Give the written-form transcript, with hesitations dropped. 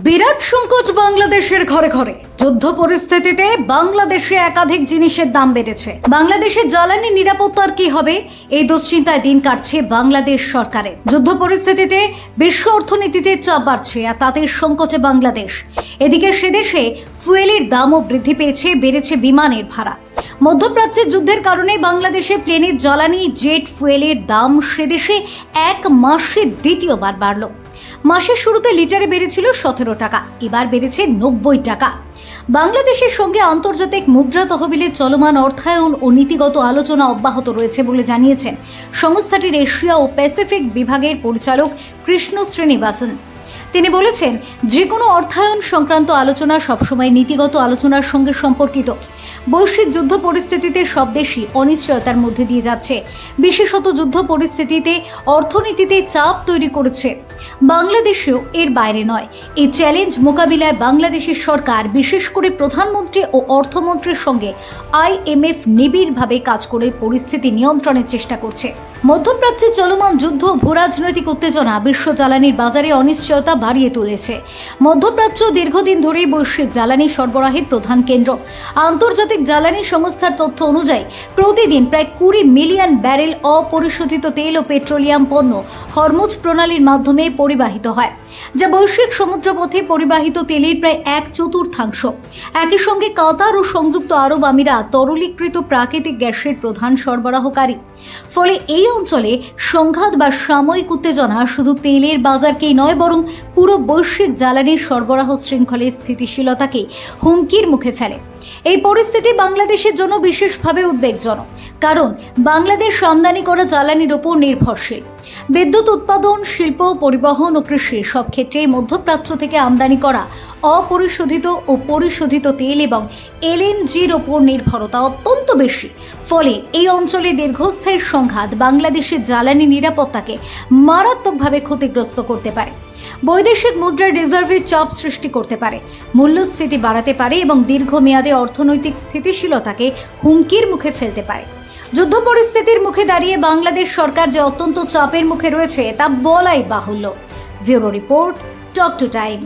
বিরাট সংকট বাংলাদেশের ঘরে ঘরে। যুদ্ধ পরিস্থিতিতে বাংলাদেশে একাধিক জিনিসের দাম বেড়েছে। বাংলাদেশের জ্বালানি নিরাপত্তার কি হবে, এই দুশ্চিন্তায় দিন কাটছে বাংলাদেশ সরকারের। যুদ্ধ পরিস্থিতিতে বিশ্ব অর্থনীতিতে চাপ বাড়ছে, আর তাদের সংকটে বাংলাদেশ। এদিকে সেদেশে ফুয়েলের দামও বৃদ্ধি পেয়েছে, বেড়েছে বিমানের ভাড়া। মধ্যপ্রাচ্যের যুদ্ধের কারণে বাংলাদেশে প্লেনের জ্বালানি জেট ফুয়েলের দাম সেদেশে এক মাসে দ্বিতীয়বার বাড়ল। মাসের শুরুতে লিটারে বেড়েছিল 17 টাকা, এবার বেড়েছে 90 টাকা। বাংলাদেশের সঙ্গে আন্তর্জাতিক মুদ্রা তহবিলের চলমান অর্থায়ন ও নীতিগত আলোচনা অব্যাহত রয়েছে বলে জানিয়েছেন সংস্থাটির এশিয়া ও প্যাসিফিক বিভাগের পরিচালক কৃষ্ণ শ্রীনিবাসন। তিনি বলেছেন, যে কোনো অর্থায়ন সংক্রান্ত আলোচনা সবসময় নীতিগত আলোচনার সঙ্গে সম্পর্কিত। বৈশ্বিক যুদ্ধ পরিস্থিতিতে সব দেশই অনিশ্চয়তার মধ্যে দিয়ে যাচ্ছে। বিশেষত যুদ্ধ পরিস্থিতিতে অর্থনীতিতে চাপ তৈরি করেছে। বাংলাদেশেও এর বাইরে নয়। এই চ্যালেঞ্জ মোকাবিলায় বাংলাদেশের সরকার, বিশেষ করে প্রধানমন্ত্রী ও অর্থমন্ত্রীর সঙ্গে IMF নিবিড়ভাবে কাজ করে পরিস্থিতি নিয়ন্ত্রণের চেষ্টা করছে। মধ্যপ্রাচ্যে চলমান যুদ্ধ, ভূরাজনৈতিক উত্তেজনা বিশ্ব জ্বালানির বাজারে অনিশ্চয়তা বাড়িয়ে তুলেছে। মধ্যপ্রাচ্য দীর্ঘদিন ধরেই বৈশ্বিক জ্বালানি সরবরাহের প্রধান কেন্দ্র। আন্তর্জাতিক জ্বালানি সংস্থার তথ্য অনুযায়ী প্রতিদিন প্রায় 20 মিলিয়ন ব্যারেল অপরিশোধিত তেল ও পেট্রোলিয়াম পণ্য হরমুজ প্রণালীর মাধ্যমে পরিবাহিত হয়, যা বৈশ্বিক সমুদ্রপথে পরিবাহিত তেলের প্রায় 1/4। একই সঙ্গে কাতার ও সংযুক্ত আরব আমিরাত তরলীকৃত প্রাকৃতিক গ্যাসের প্রধান সরবরাহকারী। ফলে এই অঞ্চলে সংঘাত বা সাময়িক উত্তেজনা শুধু তেলের বাজারকেই নয়, বরং পুরো বৈশ্বিক জ্বালানির সরবরাহ শৃঙ্খলের স্থিতিশীলতাকে হুমকির মুখে ফেলে। এই পরিস্থিতি বাংলাদেশের জন্য বিশেষভাবে উদ্বেগজনক, কারণ বাংলাদেশ আমদানি করা জ্বালানির উপর নির্ভরশীল। বিদ্যুৎ উৎপাদন, শিল্প, পরিবহন ও কৃষি সব ক্ষেত্রেই মধ্যপ্রাচ্য থেকে আমদানি করা অপরিশোধিত ও পরিশোধিত তেল এবং LNGর ওপর নির্ভরতা অত্যন্ত বেশি। ফলে এই অঞ্চলে দীর্ঘস্থায়ী সংঘাত বাংলাদেশের জ্বালানি নিরাপত্তাকে মারাত্মকভাবে ক্ষতিগ্রস্ত করতে পারে। বৈদেশিক মুদ্রার রিজার্ভে চাপ সৃষ্টি করতে পারে, মূল্যস্ফীতি বাড়াতে পারে এবং দীর্ঘমেয়াদে অর্থনৈতিক স্থিতিশীলতাকে হুমকির মুখে ফেলতে পারে। যুদ্ধ পরিস্থিতির মুখে দাঁড়িয়ে বাংলাদেশ সরকার যে অত্যন্ত চাপের মুখে রয়েছে তা বলাই বাহুল্য। Bureau report, talk to time.